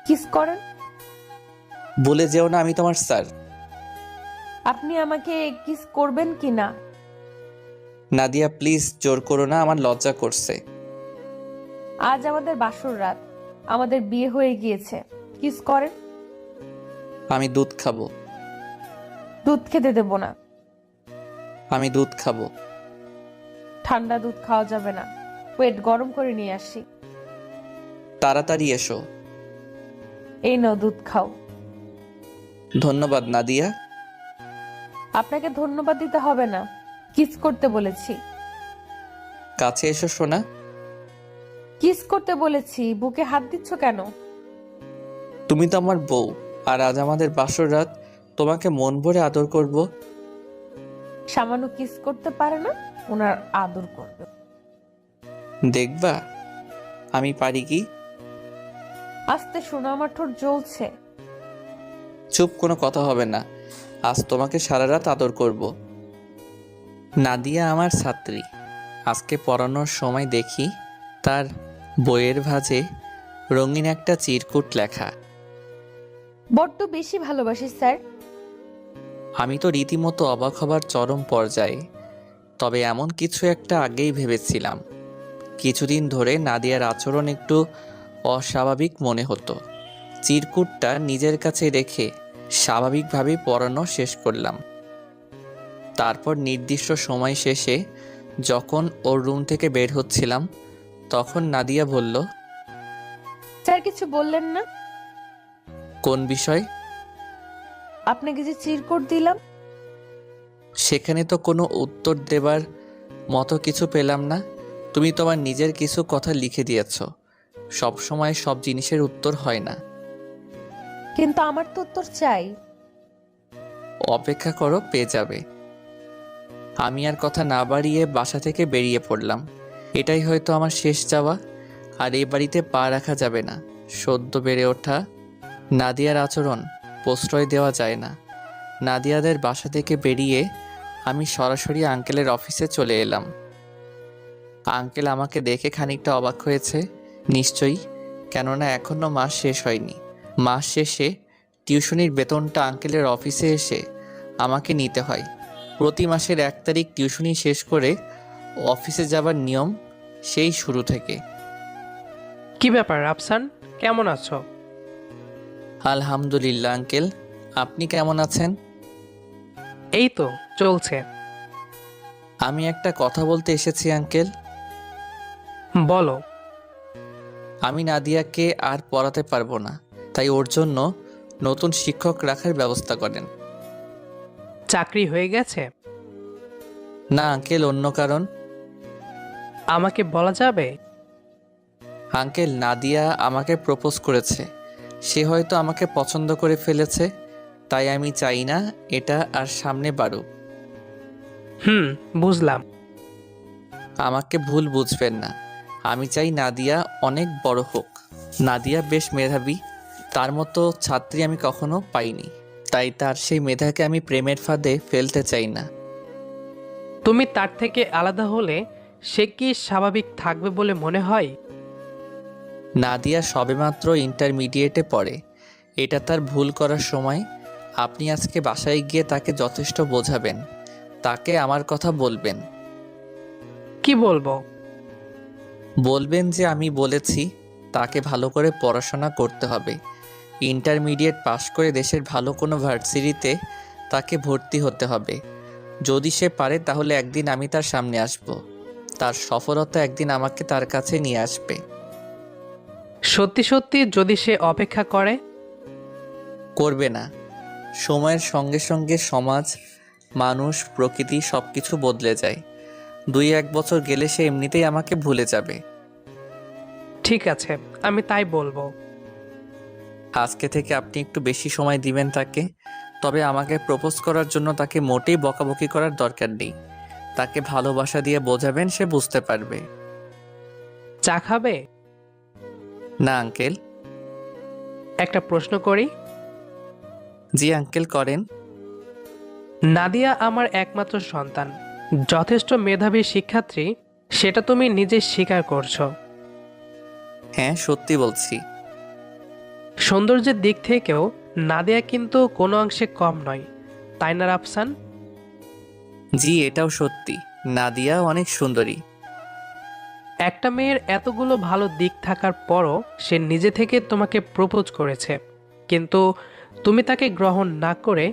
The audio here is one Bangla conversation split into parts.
কিস করেন। বলে যেও না আমি তোমার স্যার। আপনি আমাকে কিস করবেন কি না? নাদিয়া প্লিজ জোর করো না, আমার লজ্জা করছে। আজ আমাদের বাসর রাত, আমাদের বিয়ে হয়ে গিয়েছে। কিস করেন। আমি দুধ খাবো। দুধ খেতে দেব না। আমি দুধ খাবো। ঠান্ডা দুধ খাওয়া যাবে না, ওয়েট গরম করে নিয়ে আসি। তাড়াতাড়ি এসো। এই নাও দুধ খাও। ধন্যবাদ নাদিয়া। আপনাকে ধন্যবাদ দিতে হবে না, কিস করতে বলেছি। কাছে এসো সোনা। কিস করতে বলেছি, বুকে হাত দিচ্ছ কেন? তুমি তো আমার বউ, আর আজ আমাদের বাসর রাত, তোমাকে মন ভরে আদর করব। সামান্য কিস করতে পারে না, ওনার আদর করবে। দেখবা আমি পারি কি। আস্তে শোনো, আমার ঠোঁট জ্বলছে। চুপ, কোনো কথা হবে না। আজ তোমাকে সারা রাত আদর করব। নাদিয়া আমার ছাত্রী। আজকে পড়ানোর সময় দেখি তার বইয়ের ভাঁজে রঙিন একটা চিরকুট লেখা। বড্ড বেশি ভালোবাসি স্যার। আমি তো রীতিমতো অবাক হবার চরম পর্যায়ে। তবে এমন কিছু একটা আগেই ভেবেছিলাম। কিছুদিন ধরে নাদিয়ার আচরণ একটু অস্বাভাবিক মনে হতো। চিরকুটটা নিজের কাছে রেখে স্বাভাবিকভাবে পড়ানো শেষ করলাম। তারপর নির্দিষ্ট সময় শেষে যখন ওর রুম থেকে বের হচ্ছিলাম, তখন নাদিয়া বলল, স্যার কিছু বললেন না? কোন বিষয়? আপনাকে যে চিরকুট দিলাম। সেখানে তো কোনো উত্তর দেবার মতো কিছু পেলাম না। তুমি তোমার নিজের কিছু কথা লিখে দিয়েছ। সব সময় সব জিনিসের উত্তর হয় না। কিন্তু আমার তো উত্তর চাই। অপেক্ষা করো, পেয়ে যাবে। আমি আর কথা না বাড়িয়ে বাসা থেকে বেরিয়ে পড়লাম। এটাই হয়তো আমার শেষ যাওয়া, আর এই বাড়িতে পা রাখা যাবে না। সদ্য বেড়ে ওঠা নাদিয়ার আচরণ প্রশ্রয় দেওয়া যায় না। নাদিয়াদের বাসা থেকে বেরিয়ে আমি সরাসরি আঙ্কেলের অফিসে চলে এলাম। আঙ্কেল আমাকে দেখে খানিকটা অবাক হয়েছে নিশ্চয়ই, কেননা এখনও মাস শেষ হয়নি। মাস শেষে টিউশনির বেতনটা আঙ্কেলের অফিসে এসে আমাকে নিতে হয়। প্রতি মাসের 1 তারিখ টিউশনি শেষ করে অফিসে যাবার নিয়ম সেই শুরু থেকে। কি ব্যাপার আফসান, কেমন আছো? আলহামদুলিল্লাহ আঙ্কেল, আপনি কেমন আছেন? এই তো চলছে। আমি একটা কথা বলতে এসেছি আঙ্কেল। বলো। আমি নাদিয়াকে আর পড়াতে পারবো না, তাই ওর জন্য নতুন শিক্ষক রাখার ব্যবস্থা করেন। চাকরি হয়ে গেছে? না আঙ্কেল, অন্য কারণ। আমাকে বলা যাবে? আঙ্কেল, নাদিয়া আমাকে প্রপোজ করেছে। সে হয়তো আমাকে পছন্দ করে ফেলেছে, তাই আমি চাই না এটা আর সামনে বাড়ুক। বুঝলাম। আমাকে ভুল বুঝবেন না। আমি চাই নাদিয়া অনেক বড় হোক। নাদিয়া বেশ মেধাবী, তার মতো ছাত্রী আমি কখনো পাইনি। তাই তার সেই মেধাকে আমি প্রেমের ফাঁদে ফেলতে চাই না। তুমি তার থেকে আলাদা হলে সে কি স্বাভাবিক থাকবে বলে মনে হয়? নাদিয়া সবেমাত্র ইন্টারমিডিয়েটে পড়ে, এটা তার ভুল করার সময়। আপনি আজকে বাসায় গিয়ে তাকে যথেষ্ট বোঝাবেন, তাকে আমার কথা বলবেন। কি বলবো? বলবেন যে আমি বলেছি তাকে ভালো করে পড়াশোনা করতে হবে। ইন্টারমিডিয়েট পাশ করে দেশের ভালো কোনো ভার্সিটিতে তাকে ভর্তি হতে হবে। যদি সে পারে তাহলে একদিন আমি তার সামনে আসব। তার সফলতা একদিন আমাকে তার কাছে নিয়ে আসবে। সত্যি সত্যি যদি সে অপেক্ষা করে? করবে না। সময়ের সঙ্গে সঙ্গে সমাজ, মানুষ, প্রকৃতি সব কিছু বদলে যায়। 2-1 বছর গেলে সে এমনিতেই আমাকে ভুলে যাবে। ঠিক আছে, আমি তাই বলবো। আজকে থেকে আপনি একটু বেশি সময় দিবেন তাকে। তবে আমাকে প্রপোজ করার জন্য তাকে মোটেই বকাবকি করার দরকার নেই। তাকে ভালোবাসা দিয়ে বোঝাবেন, সে বুঝতে পারবে। চা খাবে? না আঙ্কেল। একটা প্রশ্ন করি। জি আঙ্কেল, করেন। নাদিয়া আমার একমাত্র সন্তান, যথেষ্ট মেধাবী শিক্ষার্থী, সেটা তুমি নিজে স্বীকার করছো। হ্যাঁ, সত্যি বলছি। সৌন্দর্যের দিক থেকেও নাদিয়া কিন্তু কোনো অংশে কম নয়, তাই না রাফসান? জি, এটাও সত্যি। নাদিয়া অনেক সুন্দরী। একটা মেয়ের এতগুলো ভালো দিক থাকার পরও সে নিজে থেকে তোমাকে প্রপোজ করেছে, কিন্তু তুমি তাকে গ্রহণ না করে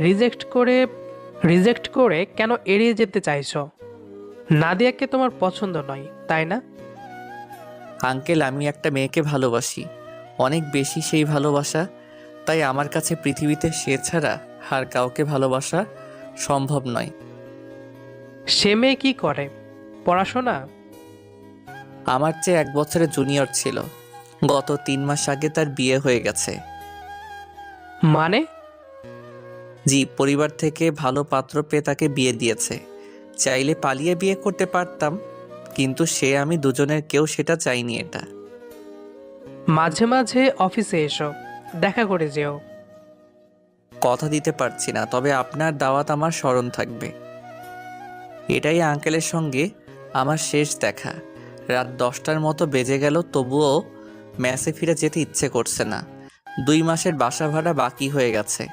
রিজেক্ট করে কেন এড়িয়ে যেতে চাইছো? নাদিয়াকে তোমার পছন্দ নয়, তাই না? আঙ্কেল, আমি একটা মেয়েকে ভালোবাসি, অনেক বেশি সেই ভালোবাসা। তাই আমার কাছে পৃথিবীতে সে ছাড়া আর কাউকে ভালোবাসা সম্ভব নয়। সে মেয়ে কি করে? পড়াশোনা? আমার চেয়ে 1 বছরের জুনিয়র ছিল। গত 3 মাস আগে তার বিয়ে হয়ে গেছে। মানে? জি, পরিবার থেকে ভালো পাত্র পেয়ে তাকে বিয়ে দিয়েছে। চাইলে পালিয়ে বিয়ে করতে পারতাম, কিন্তু সে আমি দুজনের কেউ সেটা চাইনি। এটা মাঝে মাঝে অফিসে এসো, দেখা করে যেও। কথা দিতে পারছি না, তবে আপনার দাওয়াত আমার স্মরণ থাকবে। এটাই আঙ্কেলের সঙ্গে আমার শেষ দেখা। রাত 10টার মতো বেজে গেল, তবুও মেসে ফিরে যেতে ইচ্ছে করছে না। 2 মাসের বাসা ভাড়া বাকি হয়ে গেছে।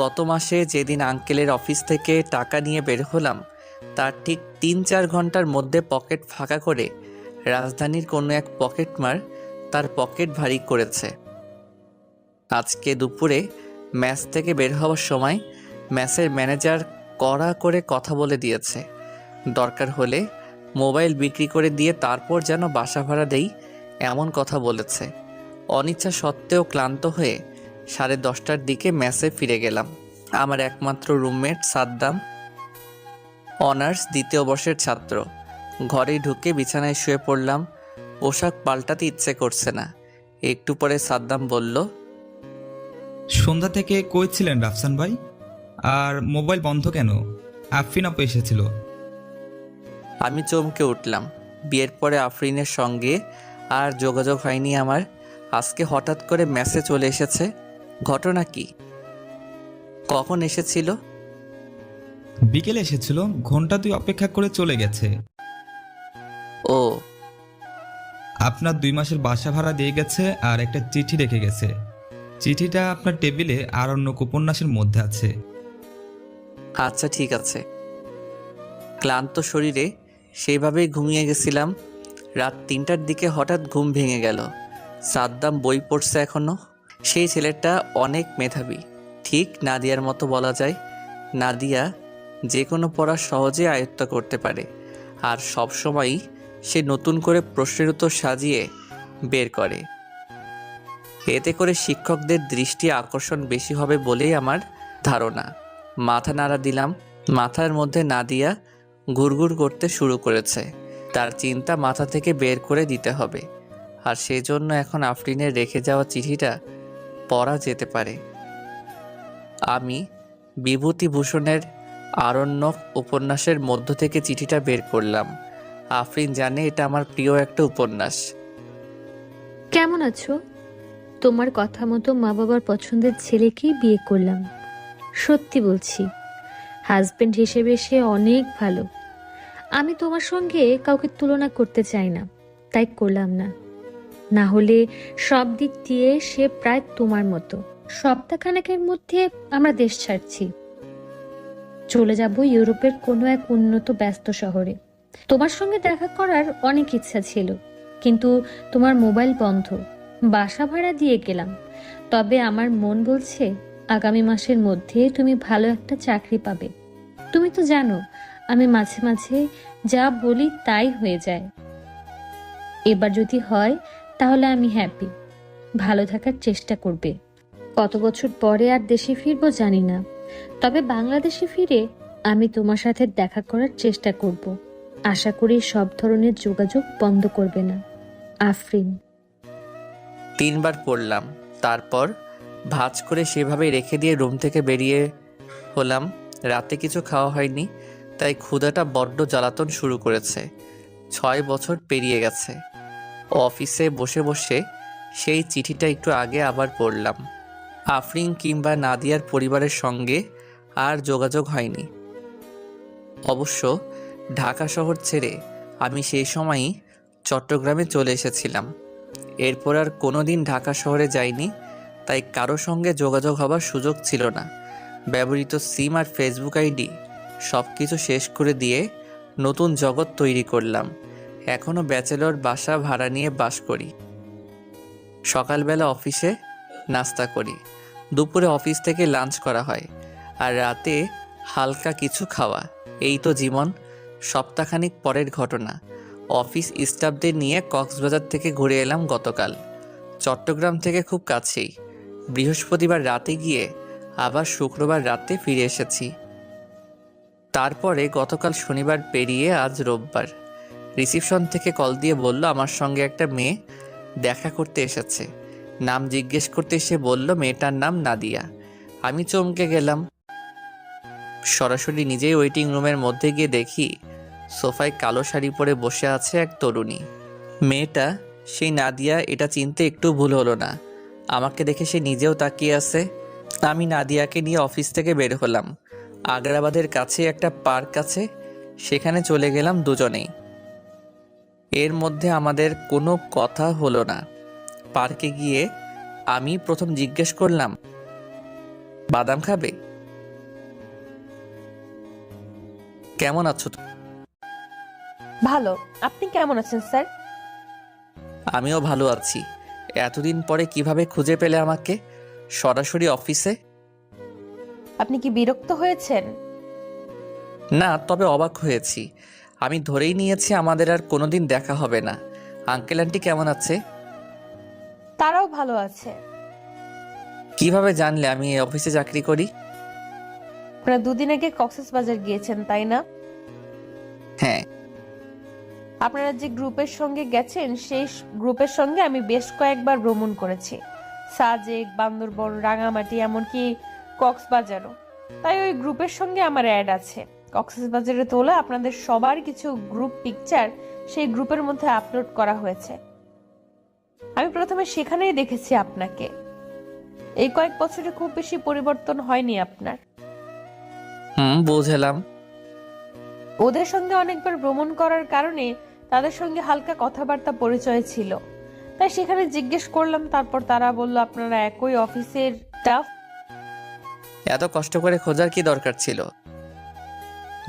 গত মাসে যেদিন আঙ্কেলের অফিস থেকে টাকা নিয়ে বের হলাম, তার ঠিক 3-4 ঘন্টার মধ্যে পকেট ফাঁকা করে রাজধানীর কোনো এক পকেটমার তার পকেট ভারী করেছে। আজকে দুপুরে ম্যাচ থেকে বের হওয়ার সময় ম্যাচের ম্যানেজার কড়া করে কথা বলে দিয়েছে, দরকার হলে মোবাইল বিক্রি করে দিয়ে তারপর যেন বাসা ভাড়া দেই, এমন কথা বলেছে। অনিচ্ছা সত্ত্বেও ক্লান্ত হয়ে 10:30টার দিকে ম্যাচে ফিরে গেলাম। আমার একমাত্র রুমমেট সাদ্দাম, অনার্স 2য় বর্ষের ছাত্র। ঘরে ঢুকে বিছানায় শুয়ে পড়লাম। পোশাক পাল্টাতে ইচ্ছে করছে না। একটু পরে সাদ্দাম বলল, সন্ধ্যা থেকে কই ছিলেন রাফসান ভাই? আর মোবাইল বন্ধ কেন? আফরিন আপু এসেছিল। আমি চমকে উঠলাম। বিয়ের পরে আফরিনের সঙ্গে আর যোগাযোগ হয়নি আমার। আজকে হঠাৎ করে মেসেজ চলে এসেছে। ঘটনা কি? কখন এসেছিল? বিকেলে এসেছিল, ঘন্টা 2 অপেক্ষা করে চলে গেছে। ও, আপনার 2 মাসের বাসা ভাড়া দিয়ে গেছে আর একটা চিঠি রেখে গেছে। চিঠিটা আপনার টেবিলে আরণ্যক উপন্যাসের মধ্যে আছে। আচ্ছা ঠিক আছে। ক্লান্ত শরীরে সেইভাবেই ঘুমিয়ে গেছিলাম। রাত 3টার দিকে হঠাৎ ঘুম ভেঙে গেল। সাদ্দাম বই পড়ছে এখনো। সেই ছেলেটা অনেক মেধাবী, ঠিক নাদিয়ার মতো বলা যায়। নাদিয়া যে কোনো পড়া সহজে আয়ত্ত করতে পারে, আর সবসময়ই সে নতুন করে প্রশ্নের উত্তর সাজিয়ে বের করে। এতে করে শিক্ষকদের দৃষ্টি আকর্ষণ বেশি হবে বলেই আমার ধারণা। মাথা নাড়া দিলাম। মাথার মধ্যে নাদিয়া ঘুরঘুর করতে শুরু করেছে। তার চিন্তা মাথা থেকে বের করে দিতে হবে, আর সেজন্য এখন আফরিনের রেখে যাওয়া চিঠিটা পড়া যেতে পারে। আমি বিভূতিভূষণের আরণ্যক উপন্যাসের মধ্য থেকে চিঠিটা বের করলাম। আফরিন জানে এটা আমার প্রিয় একটা উপন্যাস। কেমন আছো? তোমার কথা মতো মা বাবার পছন্দের ছেলেকেই বিয়ে করলাম। সত্যি বলছি, হাজবেন্ড হিসেবে সে অনেক ভালো। আমি তোমার সঙ্গে কাউকে তুলনা করতে চাই না, তাই করলাম না। না হলে সব দিক দিয়ে সে প্রায় তোমার মতো। সপ্তাহখানেকের মধ্যে আমরা দেশ ছাড়ছি, চলে যাব ইউরোপের কোনো এক উন্নত ব্যস্ত শহরে। তোমার সঙ্গে দেখা করার অনেক ইচ্ছা ছিল, কিন্তু তোমার মোবাইল বন্ধ। বাসা ভাড়া দিয়ে গেলাম, তবে আমার মন বলছে আগামী মাসের মধ্যে তুমি ভালো একটা চাকরি পাবে। তুমি তো জানো আমি মাঝে মাঝে যা বলি তাই হয়ে যায়। এবার যদি হয় তাহলে আমি হ্যাপি। ভালো থাকার চেষ্টা করবে। কত বছর পরে আর দেশে ফিরবো জানি না, তবে বাংলাদেশে ফিরে আমি তোমার সাথে দেখা করার চেষ্টা করব। আশা করি সব ধরনের যোগাযোগ বন্ধ করবে না। আফরিন। 3 বার পড়লাম, তারপর ভাঁজ করে সেভাবেই রেখে দিয়ে রুম থেকে বেরিয়ে হলাম। রাতে কিছু খাওয়া হয়নি, তাই ক্ষুধাটা বড্ড জ্বালাতন শুরু করেছে। 6 বছর পেরিয়ে গেছে। অফিসে বসে বসে সেই চিঠিটা একটু আগে আবার পড়লাম। আফরিন কিংবা নাদিয়ার পরিবারের সঙ্গে আর যোগাযোগ হয়নি। অবশ্য ঢাকা শহর ছেড়ে আমি সেই সময়ই চট্টগ্রামে চলে এসেছিলাম। এরপর আর কোনো দিন ঢাকা শহরে যাইনি। তাই কারো সঙ্গে যোগাযোগ হবার সুযোগ ছিল না। ব্যবহৃত সিম আর ফেসবুক আইডি সব কিছু শেষ করে দিয়ে নতুন জগৎ তৈরি করলাম। এখনও ব্যাচেলর বাসা ভাড়া নিয়ে বাস করি। সকালবেলা অফিসে নাস্তা করি, দুপুরে অফিস থেকে লাঞ্চ করা হয়, আর রাতে হালকা কিছু খাওয়া। এই তো জীবন। সপ্তাহখানিক পরের ঘটনা, অফিস স্টাফদের নিয়ে কক্সবাজার থেকে ঘুরে এলাম গতকাল। চট্টগ্রাম থেকে খুব কাছেই। বৃহস্পতিবার রাতে গিয়ে আবার শুক্রবার রাতে ফিরে এসেছি। তারপরে গতকাল শনিবার পেরিয়ে আজ রোববার। রিসিপশন থেকে কল দিয়ে বলল আমার সঙ্গে একটা মেয়ে দেখা করতে এসেছে। নাম জিজ্ঞেস করতে এসে বলল মেয়েটার নাম নাদিয়া। আমি চমকে গেলাম। সরাসরি নিজেই ওয়েটিং রুমের মধ্যে গিয়ে দেখি সোফায় কালো শাড়ি পরে বসে আছে এক তরুণী। মেয়েটা সেই নাদিয়া, এটা চিনতে একটু ভুল হলো না। আমাকে দেখে সে নিজেও তাকিয়ে আছে। আমি নাদিয়াকে নিয়ে অফিস থেকে বের হলাম। আগ্রাবাদের কাছে একটা পার্ক আছে, সেখানে চলে গেলাম দুজনেই। এর মধ্যে আমাদের কোনো কথা হলো না। পার্কে গিয়ে আমি প্রথম জিজ্ঞেস করলাম, বাদাম খাবে? কেমন আছো? ভালো। আপনি কেমন আছেন স্যার? আমিও ভালো আছি। এতদিন পরে কিভাবে খুঁজে পেলে আমাকে সরাসরি অফিসে? আপনি কি বিরক্ত হয়েছেন? না, তবে অবাক হয়েছি। আমি ধরেই নিয়েছি আমাদের আর কোনোদিন দেখা হবে না। আঙ্কেল আন্টি কেমন আছে? তারাও ভালো আছে। কিভাবে জানলে আমি এই অফিসে চাকরি করি? আপনারা দুদিন আগে কক্সবাজার গিয়েছেন তাই না? হ্যাঁ। আপনারা যে গ্রুপের সঙ্গে গেছেন সেই গ্রুপের সঙ্গে আমি বেশ কয়েকবার ভ্রমণ করেছি, সাজেক, বান্দরবন, রাঙামাটি, এমনকি কক্সবাজারও। তাই ওই গ্রুপের সঙ্গে আমার অ্যাড আছে। কক্সবাজারে তোলা আপনাদের সবার কিছু গ্রুপ পিকচার সেই গ্রুপের মধ্যে আপলোড করা হয়েছে। আমি প্রথমে সেখানেই দেখেছি আপনাকে। এই কয়েক বছরে খুব বেশি পরিবর্তন হয়নি আপনার। বুঝলাম। ওদের সঙ্গে অনেকবার ভ্রমণ করার কারণে তাদের সঙ্গে হালকা কথাবার্তা পরিচয় ছিল, তাই সেখানে জিজ্ঞেস করলাম। তারপর তারা বলল আপনারা একই অফিসের স্টাফ। এত কষ্ট করে খোঁজার কি দরকার ছিল?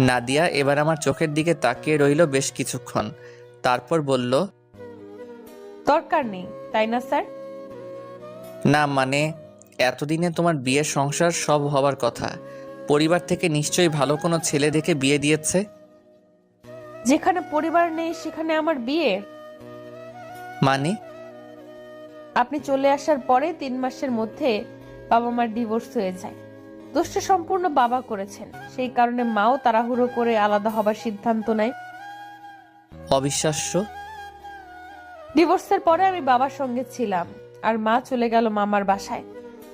নাদিয়া এবার আমার চোখের দিকে তাকিয়ে রইল বেশ কিছুক্ষণ, তারপর বলল, দরকার নেই তাই না স্যার? না মানে, এতদিনে তোমার বিয়ের সংসার সব হবার কথা। পরিবার থেকে নিশ্চয়ই ভালো কোনো ছেলে দেখে বিয়ে দিয়েছে। যেখানে পরিবার নেই সেখানে আমার বিয়ে? মানে? আপনি চলে আসার পরে 3 মাসের মধ্যে বাবা মার ডিভোর্স হয়ে যায়। দোষটা সম্পূর্ণ বাবা করেছেন, সেই কারণে মাও তাড়াহুড়ো করে আলাদা হবার সিদ্ধান্ত নেয়। অবিশ্বাস্য। ডিভোর্সের পরে আমি বাবার সঙ্গে ছিলাম, আর মা চলে গেল মামার বাসায়।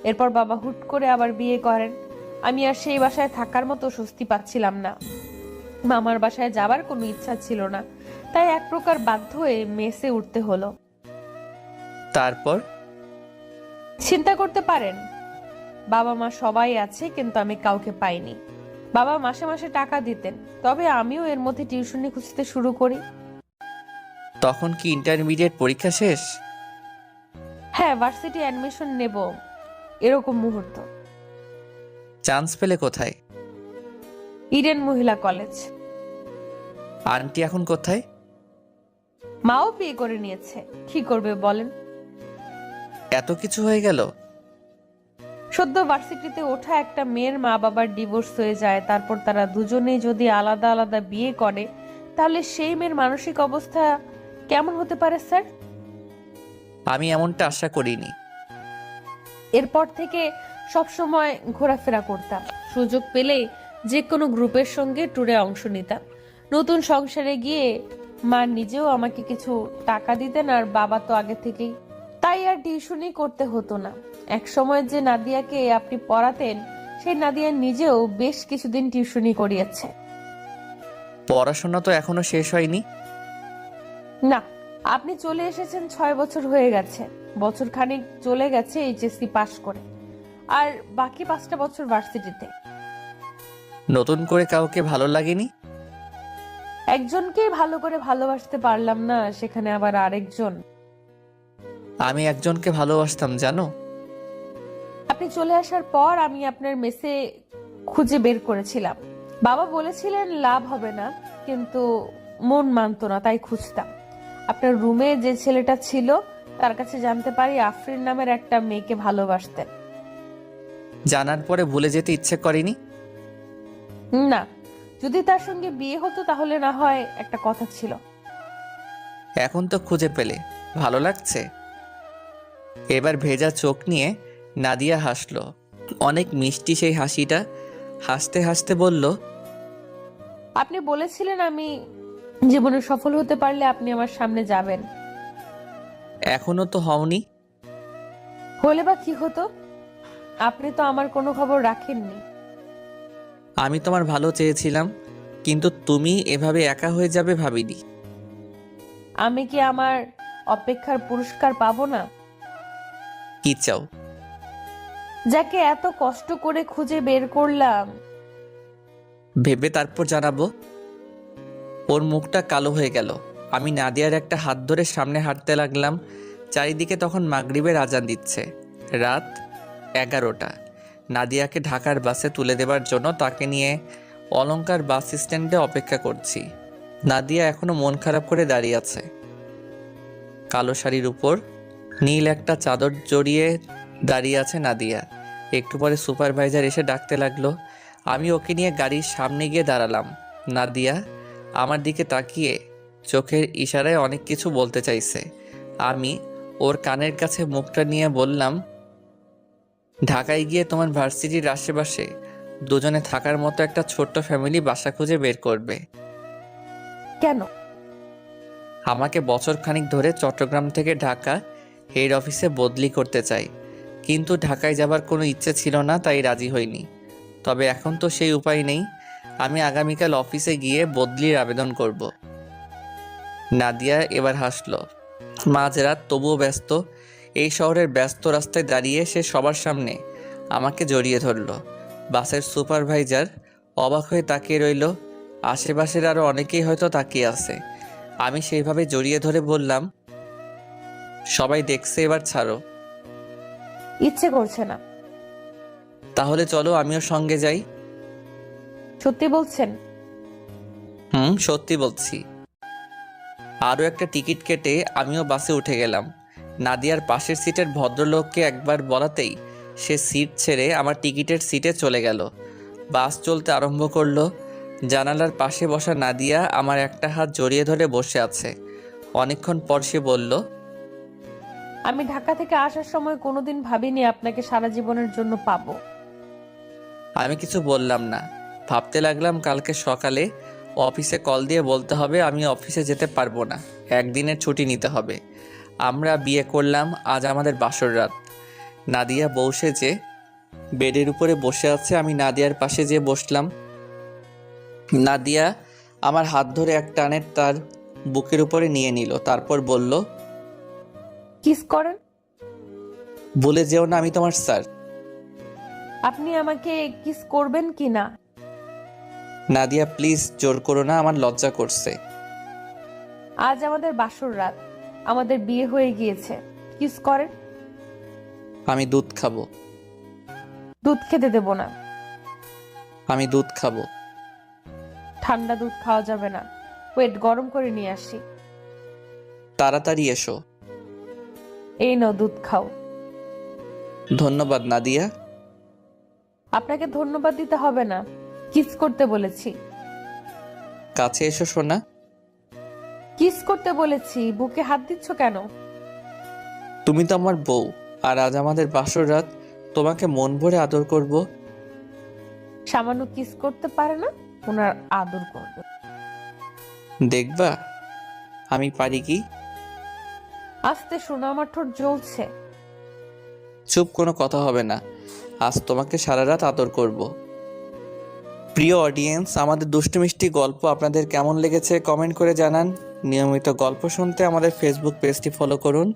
এরপর বাবা হুট করে আবার বিয়ে করেন। আমি আর সেই বাসায় থাকার মতো স্বস্তি পাচ্ছিলাম না। মামার বাসায় যাবার কোনো ইচ্ছা ছিল না, তাই এক প্রকার বাধ্য হয়ে মেসে উঠতে হলো। তারপর? চিন্তা করতে পারেন, বাবা মা সবাই আছে কিন্তু আমি কাউকে পাইনি। বাবা মাসে মাসে টাকা দিতেন, তবে আমিও এর মধ্যে টিউশনি খুঁজতে শুরু করি। তখন কি ইন্টারমিডিয়েট পরীক্ষা শেষ? হ্যাঁ, ভার্সিটি অ্যাডমিশন নেব এরকম মুহূর্ত। চান্স পেলে কোথায়? ইডেন মহিলা কলেজ। আন্টি এখন কোথায়? মাও বিয়ে করে নিয়েছে, কি করবে বলেন? এত কিছু হয়ে গেল? সদ্য ভার্সিটিতে ওঠা একটা মেয়ের মা বাবার ডিভোর্স হয়ে যায়, তারপর তারা দুজনেই যদি আলাদা আলাদা বিয়ে করে, তাহলে সেই মেয়ের মানসিক অবস্থা কেমন হতে পারে স্যার? আমি এমনটা আশা করিনি। এরপর থেকে সব সময় ঘোরাফেরা করতাম, সুযোগ পেলেই যে কোনো গ্রুপের সঙ্গে ট্যুরে অংশ নিতাম। নতুন সংসারে গিয়ে মা নিজেও আমাকে কিছু টাকা দিতেন, আর বাবা তো আগে থেকেই, তাই আর টিউশনই করতে হতো না। এক সময় যে নাদিয়াকে আপনি পড়াতেন, সেই নাদিয়া নিজেও বেশ কিছুদিন টিউশনি করিয়েছে। পড়াশোনা তো এখনো শেষ হয়নি। না, আপনি চলে এসেছেন 6 বছর হয়ে গেছে। বছর খানিক চলে গেছে এইচএসসি পাশ করে, আর বাকি 5টা বছর ভার্সিটিতে। নতুন করে কাউকে ভালো লাগেনি? একজনকেই ভালো করে ভালোবাসতে পারলাম না, সেখানে আবার আরেকজন। আমি একজনকে ভালোবাসতাম জানো। আপনি চলে আসার পর আমি আপনার মেসে খুঁজে বের করেছিলাম। বাবা বলেছিলেন লাভ হবে না, কিন্তু মন মানতো না, তাই খুঁজতাম। আপনার রুমে যে ছেলেটা ছিল তার কাছে জানতে পারি আফরিন নামের একটা মেয়েকে ভালোবাসতেন। জানার পরে ভুলে যেতে ইচ্ছে করেনি। না, যদি তার সঙ্গে বিয়ে হতো তাহলে না হয় একটা কথা ছিল। এখন তো খুঁজে পেলে, ভালো লাগছে? এবার ভেজা চোখ নিয়ে নাদিয়া হাসলো, অনেক মিষ্টি সেই হাসিটা। হাসতে হাসতে বলল, আপনি বলেছিলেন আমি জীবনে সফল হতে পারলে আপনি আমার সামনে যাবেন। এখনো তো হওনি। হলে বা কি হতো? আপনি তো আমার কোনো খবর রাখেননি। আমি তোমার ভালো চেয়েছিলাম, কিন্তু তুমি এভাবে একা হয়ে যাবে ভাবিনি। আমি কি আমার অপেক্ষার পুরস্কার পাবো না? কি চাও? যাকে এত কষ্ট করে খুঁজে বের করলাম। ভেবে তারপর জানাবো। ওর মুখটা কালো হয়ে গেল। আমি নাদিয়ার একটা হাত ধরে সামনে হাঁটতে লাগলাম। চারিদিকে তখন মাগরিবের আজান দিচ্ছে। রাত 11টা। নাদিয়াকে ঢাকার বাসে তুলে দেবার জন্য তাকে নিয়ে অলংকার বাস স্ট্যান্ডে অপেক্ষা করছি। নাদিয়া এখনো মন খারাপ করে দাঁড়িয়ে আছে। কালো শাড়ির উপর নীল একটা চাদর জড়িয়ে দাঁড়িয়ে আছে নাদিয়া। একটু পরে সুপারভাইজার এসে ডাকতে লাগলো। আমি ওকে নিয়ে গাড়ির সামনে গিয়ে দাঁড়ালাম। নাদিয়া আমার দিকে তাকিয়ে চোখের ইশারায় অনেক কিছু বলতে চাইছে। আমি ওর কানের কাছে মুখটা নিয়ে বললাম, ঢাকায় গিয়ে তোমার ভার্সিটির আশেপাশে দুজনে থাকার মতো একটা ছোট্ট ফ্যামিলি বাসা খুঁজে বের করবে। কেন? আমাকে বছর খানিক ধরে চট্টগ্রাম থেকে ঢাকা হেড অফিসে বদলি করতে চাই, কিন্তু ঢাকায় যাবার কোনো ইচ্ছে ছিল না, তাই রাজি হইনি। তবে এখন তো সেই উপায় নেই। আমি আগামীকাল অফিসে গিয়ে বদলির আবেদন করব। নাদিয়া এবার হাসলো। মাঝরাত তবুও ব্যস্ত। এই শহরের ব্যস্ত রাস্তায় দাঁড়িয়ে সে সবার সামনে আমাকে জড়িয়ে ধরল। বাসের সুপারভাইজার অবাক হয়ে তাকিয়ে রইল। আশেপাশের আরও অনেকেই হয়তো তাকিয়ে আছে। আমি সেইভাবে জড়িয়ে ধরে বললাম, সবাই দেখছে, এবার ছাড়ো। ইচ্ছে করছে না। তাহলে চলো আমিও সঙ্গে যাই। সত্যি বলছেন? সত্যি বলছি। আরও একটা টিকিট কেটে আমিও বাসে উঠে গেলাম। নাদিয়ার পাশের সিটের ভদ্রলোককে একবার বলাতেই সে সিট ছেড়ে আমার টিকিটের সিটে চলে গেল। বাস চলতে আরম্ভ করলো। জানালার পাশে বসা নাদিয়া আমার একটা হাত জড়িয়ে ধরে বসে আছে। অনেকক্ষণ পর সে বলল, আমি ঢাকা থেকে আসার সময় কোনোদিন ভাবিনি আপনাকে সারা জীবনের জন্য পাবো। আমি কিছু বললাম না। ভাবতে লাগলাম কালকে সকালে অফিসে কল দিয়ে বলতে হবে আমি অফিসে যেতে পারবো না, একদিনের ছুটি নিতে হবে। আমরা বিয়ে করলাম, আজ আমাদের বাসর রাত। নাদিয়া বউ সেজে বেডের উপরে বসে আছে। আমি নাদিয়ার পাশে যেয়ে বসলাম। নাদিয়া আমার হাত ধরে এক টানে তার বুকের উপরে নিয়ে নিল। তারপর বলল, কিস করেন। ভুলে যেও না আমি তোমার স্যার। আপনি আমাকে কিস করবেন কি না? নাদিয়া প্লিজ জোর করো না, আমার লজ্জা করছে। আজ আমাদের বাসর রাত, আমাদের বিয়ে হয়ে গিয়েছে। কিস করেন। আমি দুধ খাবো। দুধ খেতে দেব না। আমি দুধ খাবো। ঠান্ডা দুধ খাওয়া যাবে না, ওয়েট গরম করে নিয়ে আসি। তাড়াতাড়ি এসো। এই নাও দুধ খাও। ধন্যবাদ নাদিয়া। আপনাকে ধন্যবাদ দিতে হবে না, কিস করতে বলেছি। কাছে এসো সোনা। কিস করতে বলেছি, বুকে হাত দিচ্ছ কেন? তুমি তো আমার বউ, আর আজ আমাদের বাসর রাত। তোমাকে মন ভরে আদর করব। সামান্য কিস করতে পারে না, ওনার আদর করবে। দেখবা আমি পারি কি। আস্তে শোনো, আমার ঠোঁট জ্বলছে। চুপ, কোনো কথা হবে না। আজ তোমাকে সারা রাত আদর করব। প্রিয় অডিয়েন্স, আমাদের দুষ্টু মিষ্টি গল্প আপনাদের কেমন লেগেছে কমেন্ট করে জানান। নিয়মিত গল্প শুনতে আমাদের ফেসবুক পেজটি ফলো করুন।